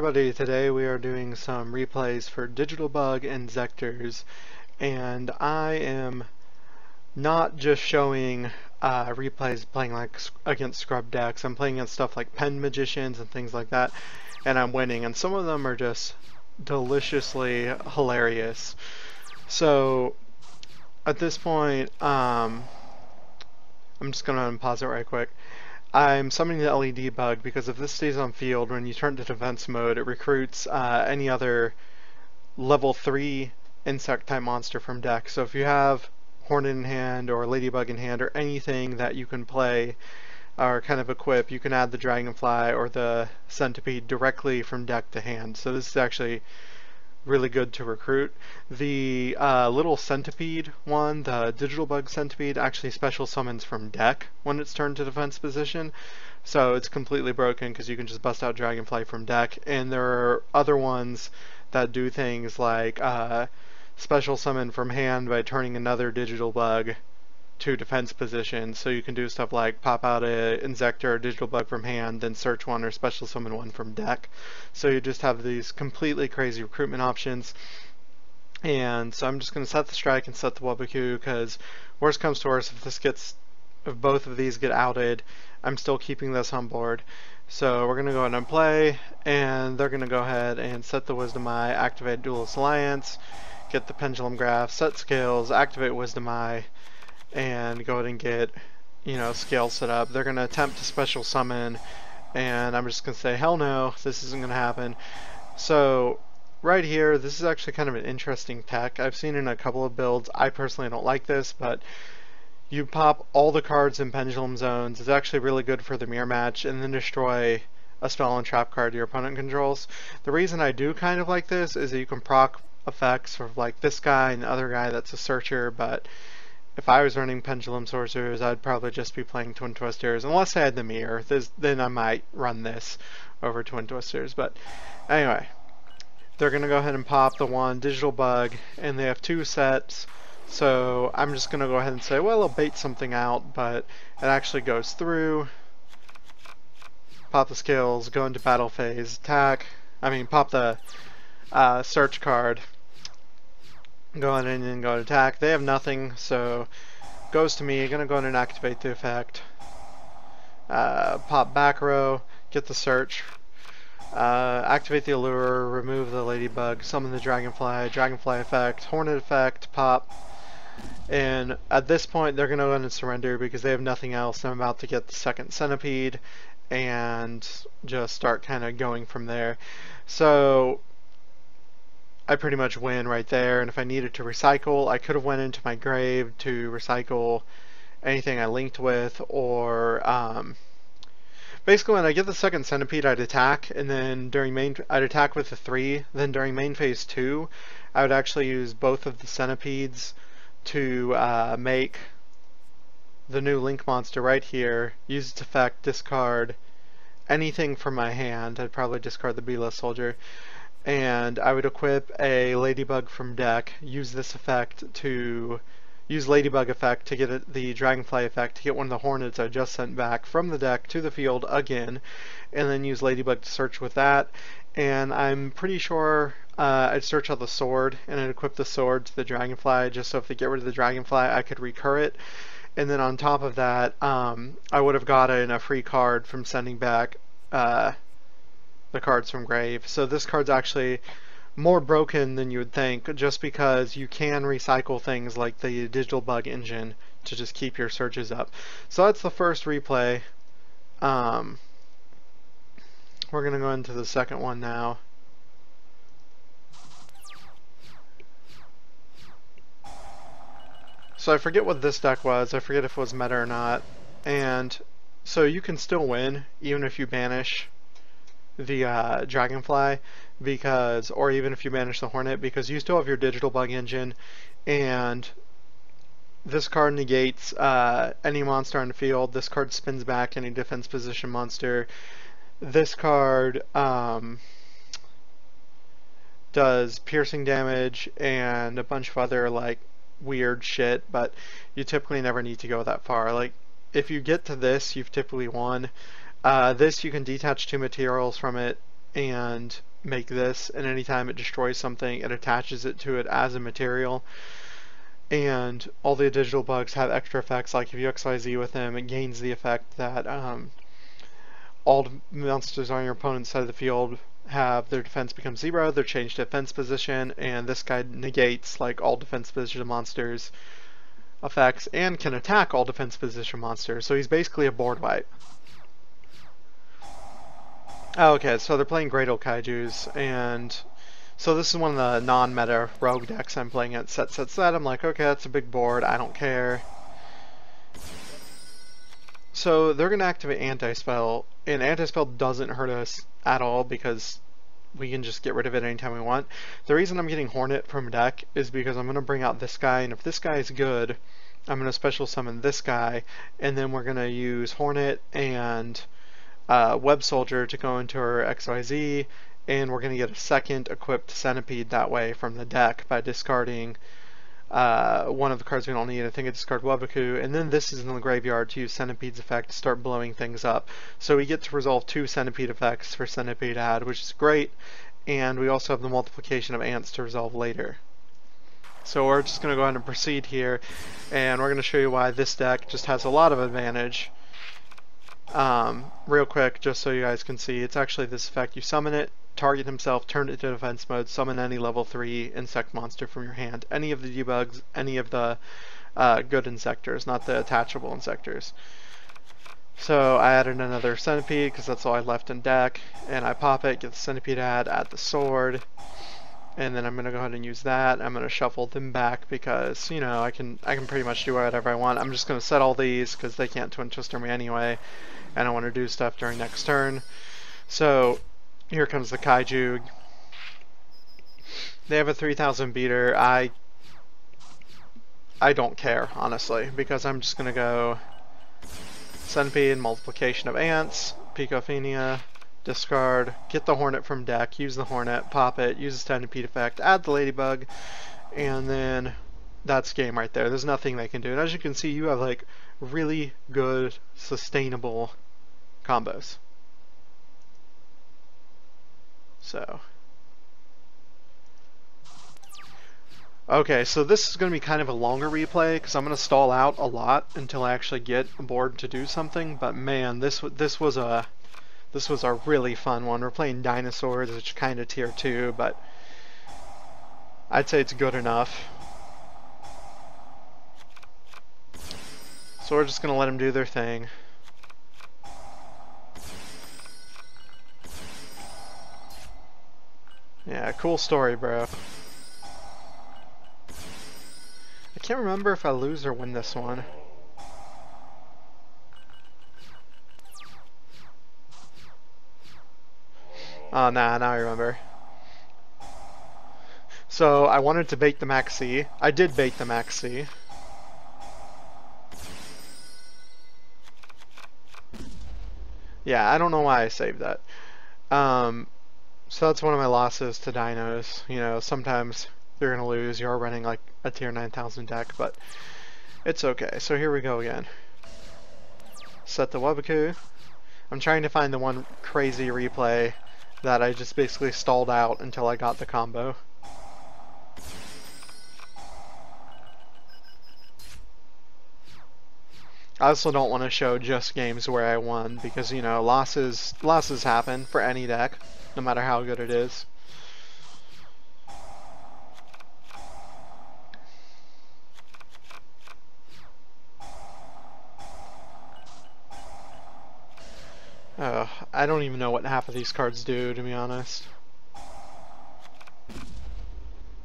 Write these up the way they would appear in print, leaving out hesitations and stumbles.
everybody, today we are doing some replays for Digital Bug Inzektors, and I am not just showing replays playing like against scrub decks. I'm playing against stuff like Pen Magicians and things like that, and I'm winning, and some of them are just deliciously hilarious. So at this point, I'm just gonna pause it right quick. I'm summoning the LED bug because if this stays on field, when you turn to defense mode, it recruits any other level 3 insect type monster from deck. So if you have Hornet in hand or Ladybug in hand or anything that you can play or kind of equip, you can add the Dragonfly or the Centipede directly from deck to hand. So this is actually really good to recruit. The little centipede one, the digital bug centipede, actually special summons from deck when it's turned to defense position, so it's completely broken because you can just bust out Dragonfly from deck. And there are other ones that do things like special summon from hand by turning another digital bug to defense position, so you can do stuff like pop out a Inzektor or digital bug from hand, then search one or special summon one from deck. So you just have these completely crazy recruitment options. And so I'm just going to set the strike and set the Wabaku, because worst comes to worst, if both of these get outed, I'm still keeping this on board. So we're going to go ahead and play, and they're going to go ahead and set the Wisdom Eye, activate Duelist Alliance, get the Pendulum Graph, set skills, activate Wisdom Eye, and go ahead and get, scale set up. They're going to attempt to special summon, and I'm just going to say, hell no, this isn't going to happen. So right here, this is actually kind of an interesting tech. I've seen in a couple of builds. I personally don't like this, but you pop all the cards in Pendulum Zones. It's actually really good for the mirror match, and then destroy a spell and trap card your opponent controls. The reason I do kind of like this is that you can proc effects for like this guy and the other guy that's a searcher, but if I was running Pendulum Sorcerers, I'd probably just be playing Twin Twisters, unless I had the mirror. Then I might run this over Twin Twisters. But anyway, they're going to go ahead and pop the one digital bug, and they have 2 sets. So I'm just going to go ahead and say, well, I'll bait something out, but it actually goes through. Pop the skills, go into battle phase, attack. Pop the search card. Go in and go to attack. They have nothing, so goes to me. Gonna go in and activate the effect. Pop back row, get the search, activate the allure, remove the ladybug, summon the dragonfly effect, hornet effect, pop. And at this point, they're gonna go in and surrender because they have nothing else. I'm about to get the second centipede and just start kind of going from there. So I pretty much win right there, and if I needed to recycle, I could have went into my grave to recycle anything I linked with, or basically when I get the second centipede, I'd attack, and then I'd attack with the 3. Then during main phase 2, I would actually use both of the centipedes to make the new link monster right here, use its effect, discard anything from my hand. I'd probably discard the B-list soldier, and I would equip a ladybug from deck, use this effect to use ladybug effect to get the dragonfly effect to get one of the hornets I just sent back from the deck to the field again, and then use ladybug to search with that. And I'm pretty sure I'd search out the sword, and I'd equip the sword to the dragonfly, just so if they get rid of the dragonfly, I could recur it. And then on top of that, I would have gotten a free card from sending back the cards from grave. So this card's actually more broken than you would think, just because you can recycle things like the digital bug engine to just keep your searches up. So that's the first replay. We're gonna go into the second one now. So I forget what this deck was. I forget if it was meta or not. And so you can still win even if you banish the dragonfly, or even if you banish the hornet, because you still have your digital bug engine, and this card negates any monster on the field. This card spins back any defense position monster. This card does piercing damage and a bunch of other like weird shit, but you typically never need to go that far. Like if you get to this, you've typically won. This you can detach 2 materials from it and make this, and anytime it destroys something, it attaches it to it as a material. And all the digital bugs have extra effects, like if you XYZ with them, it gains the effect that all monsters on your opponent's side of the field have their defense become 0, they're changed to defense position, and this guy negates like all defense position monsters effects and can attack all defense position monsters, so he's basically a board wipe. Okay, so they're playing Great Old Kaijus, and so this is one of the non-meta rogue decks I'm playing at set. I'm like, okay, that's a big board, I don't care. So they're going to activate Anti-Spell, and Anti-Spell doesn't hurt us at all because we can just get rid of it anytime we want. The reason I'm getting Hornet from deck is because I'm going to bring out this guy, and if this guy is good, I'm going to special summon this guy, and then we're going to use Hornet and Web Soldier to go into our XYZ, and we're going to get a second equipped Centipede that way from the deck by discarding one of the cards we don't need. I think I discard Wabaku, and then this is in the graveyard to use Centipede's effect to start blowing things up. So we get to resolve 2 Centipede effects for Centipede add, which is great, and we also have the multiplication of ants to resolve later. So we're just going to go ahead and proceed here, and we're going to show you why this deck just has a lot of advantage. Real quick, just so you guys can see, it's actually this effect. You summon it, target himself, turn it to defense mode, summon any level 3 insect monster from your hand. Any of the debugs, any of the good Inzektors, not the attachable Inzektors. So I added another Centipede because that's all I left in deck, and I pop it, get the Centipede add the sword, and then I'm going to go ahead and use that. I'm going to shuffle them back because, you know, I can pretty much do whatever I want. I'm just going to set all these because they can't Twin Twister me anyway, and I want to do stuff during next turn. So here comes the Kaiju. They have a 3000 beater. I don't care, honestly, because I'm just going to go Centipede, multiplication of ants, Picophenia, discard, get the Hornet from deck, use the Hornet, pop it, use the Centipede effect, add the Ladybug, and then that's game right there. There's nothing they can do. And as you can see, you have like really good, sustainable combos. So, okay, so this is going to be kind of a longer replay because I'm going to stall out a lot until I actually get a board to do something. But man, this was a really fun one. We're playing dinosaurs, which is kind of tier 2, but I'd say it's good enough. So we're just going to let them do their thing. Yeah, cool story, bro. I can't remember if I lose or win this one. Oh, nah, now I remember. So, I wanted to bait the Maxi. I did bait the Maxi. Yeah, I don't know why I saved that. So that's one of my losses to dinos. You know, sometimes you're going to lose. You're running like a tier 9000 deck, but it's okay. So here we go again. Set the Wabaku. I'm trying to find the one crazy replay that I just basically stalled out until I got the combo. I also don't want to show just games where I won because, you know, losses happen for any deck, no matter how good it is. Oh, I don't even know what half of these cards do, to be honest.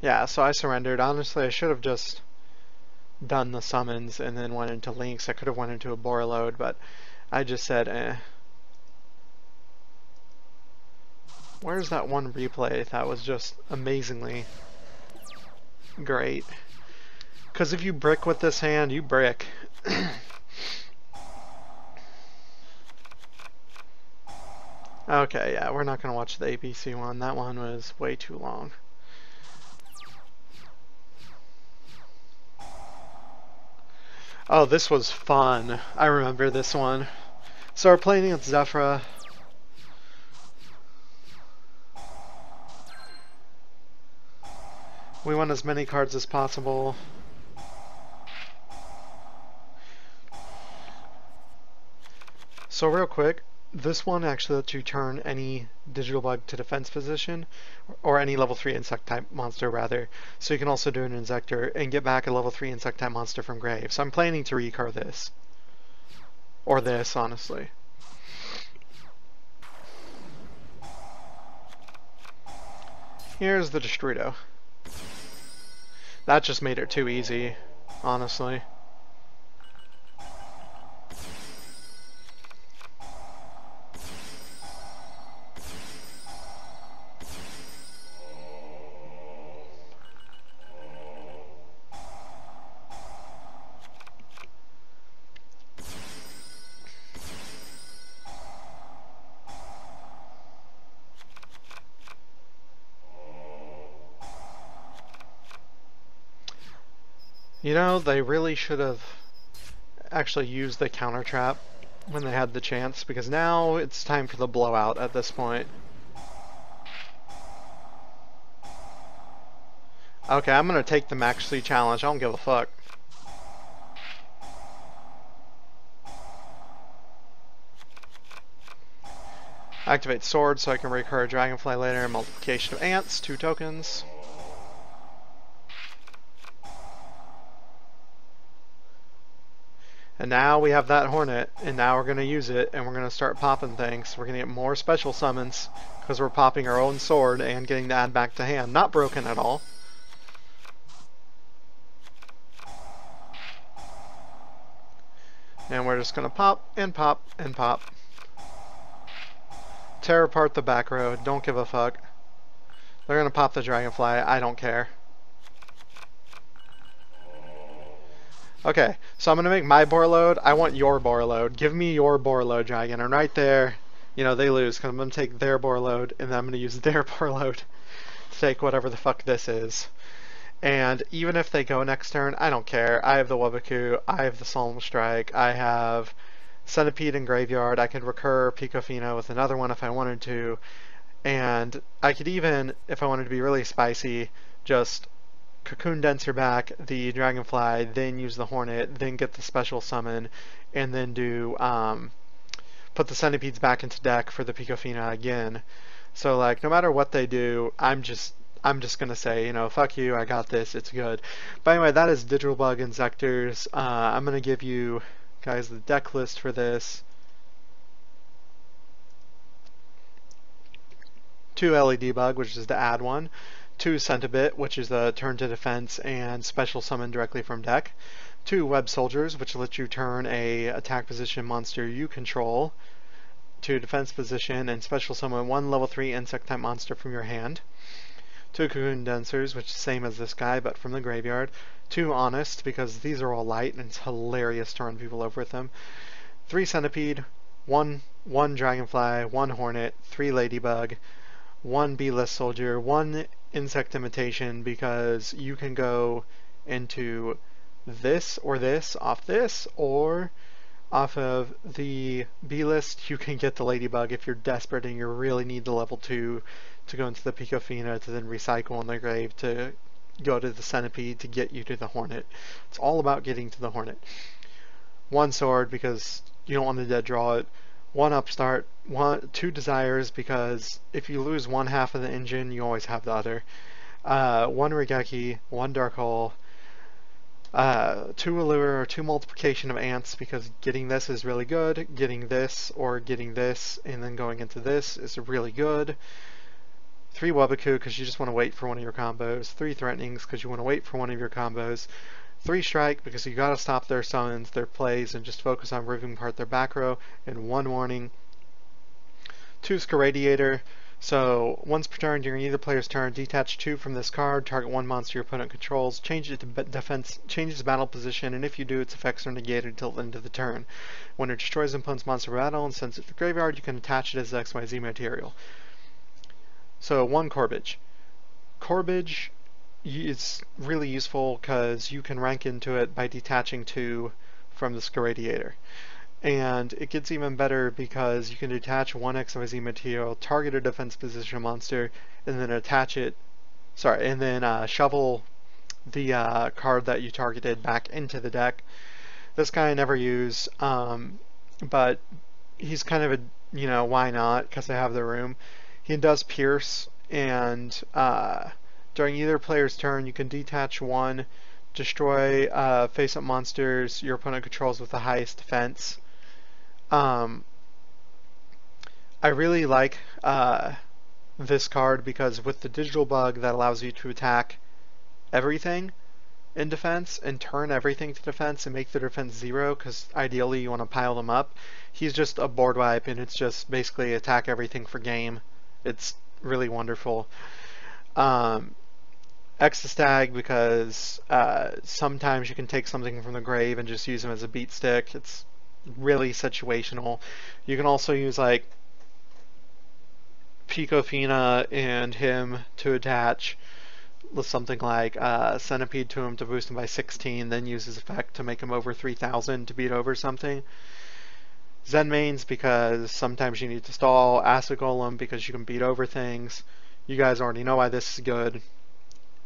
Yeah, so I surrendered. Honestly, I should have just done the summons and then went into links. I could have went into a Borreload, but I just said, eh. Where's that one replay that was just amazingly great? Because if you brick with this hand, you brick. Okay, yeah, we're not going to watch the ABC one. That one was way too long. Oh, this was fun. I remember this one. So we're playing against Zephyra. We want as many cards as possible. So real quick, this one actually lets you turn any digital bug to defense position, or any level 3 insect type monster rather. So you can also do an Inzektor and get back a level 3 insect type monster from grave. So I'm planning to recur this. Or this, honestly. Here's the Destrudo. That just made it too easy, honestly. You know, they really should have actually used the counter trap when they had the chance, because now it's time for the blowout at this point. Okay, I'm gonna take the Max C challenge. I don't give a fuck. Activate sword so I can recur a dragonfly later. Multiplication of ants, 2 tokens. And now we have that hornet, and now we're going to use it, and we're going to start popping things. We're going to get more special summons, because we're popping our own sword and getting to add back to hand. Not broken at all. And we're just going to pop, and pop, and pop. Tear apart the back row, don't give a fuck. They're going to pop the dragonfly, I don't care. Okay, so I'm going to make my boar load. I want your boar load. Give me your boar load, dragon. And right there, you know, they lose, because I'm going to take their boar load, and then I'm going to use their boar load to take whatever the fuck this is. And even if they go next turn, I don't care. I have the Wabaku, I have the Solemn Strike, I have Centipede and Graveyard. I could recur Picofino with another one if I wanted to. And I could even, if I wanted to be really spicy, just Cocoon Denser back the Dragonfly, then use the Hornet, then get the special summon, and then do put the Centipedes back into deck for the Picofina again. So like no matter what they do, I'm just gonna say, you know, fuck you, I got this, it's good. But anyway, that is Digital Bug Inzektors. I'm gonna give you guys the deck list for this. 2 LED Bug, which is the add one. 2 Centibit, which is the turn to defense and special summon directly from deck. 2 Web Soldiers, which lets you turn a attack position monster you control to defense position and special summon 1 level 3 insect type monster from your hand. 2 Cocoon Densers, which is the same as this guy but from the graveyard. 2 Honest, because these are all light and it's hilarious to run people over with them. 3 Centipede, 1 Dragonfly, 1 Hornet, 3 Ladybug, 1 B-list Soldier, 1 Insect Imitation, because you can go into this or this off this, or off of the B-list you can get the Ladybug if you're desperate and you really need the level 2 to go into the Picofina to then recycle in the grave to go to the Centipede to get you to the Hornet. It's all about getting to the Hornet. 1 Sword because you don't want to dead draw it. 1 Upstart, 2 Desires because if you lose one half of the engine, you always have the other. 1 Regeki, 1 Dark Hole, 2 Allure or 2 Multiplication of Ants because getting this is really good. Getting this or getting this and then going into this is really good. 3 Wabaku because you just want to wait for one of your combos. 3 Threatenings because you want to wait for one of your combos. 3 Strike because you gotta stop their summons, their plays, and just focus on ripping apart their back row. And 1 Warning. 2 Scaradiator. So once per turn during either player's turn, detach 2 from this card, target 1 monster your opponent controls, change it to defense, change its battle position, and if you do, its effects are negated until the end of the turn. When it destroys an opponent's monster battle and sends it to the graveyard, you can attach it as XYZ material. So 1 Corbage. Corbage is really useful because you can rank into it by detaching 2 from the Scaradiator. And it gets even better because you can detach 1 XYZ material, target a defense position monster, and then attach it sorry, and then shovel the card that you targeted back into the deck. This guy I never use, but he's kind of a, why not? Because I have the room. He does pierce, and during either player's turn, you can detach one, destroy face-up monsters your opponent controls with the highest defense. I really like this card because with the digital bug that allows you to attack everything in defense and turn everything to defense and make the defense 0, because ideally you want to pile them up. He's just a board wipe, and it's just basically attack everything for game. It's really wonderful. Exostag, because sometimes you can take something from the grave and just use them as a beat stick. It's really situational. You can also use like Picofina and him to attach with something like Centipede to him to boost him by 16, then use his effect to make him over 3,000 to beat over something. Zen mains, because sometimes you need to stall. Acid Golem, because you can beat over things. You guys already know why this is good.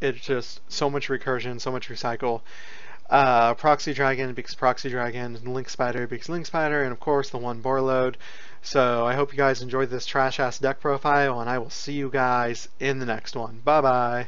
It's just so much recursion, so much recycle. Proxy Dragon, because Proxy Dragon. Link Spider, because Link Spider. And of course the one Borload. So I hope you guys enjoyed this trash ass deck profile, and I will see you guys in the next one. Bye bye.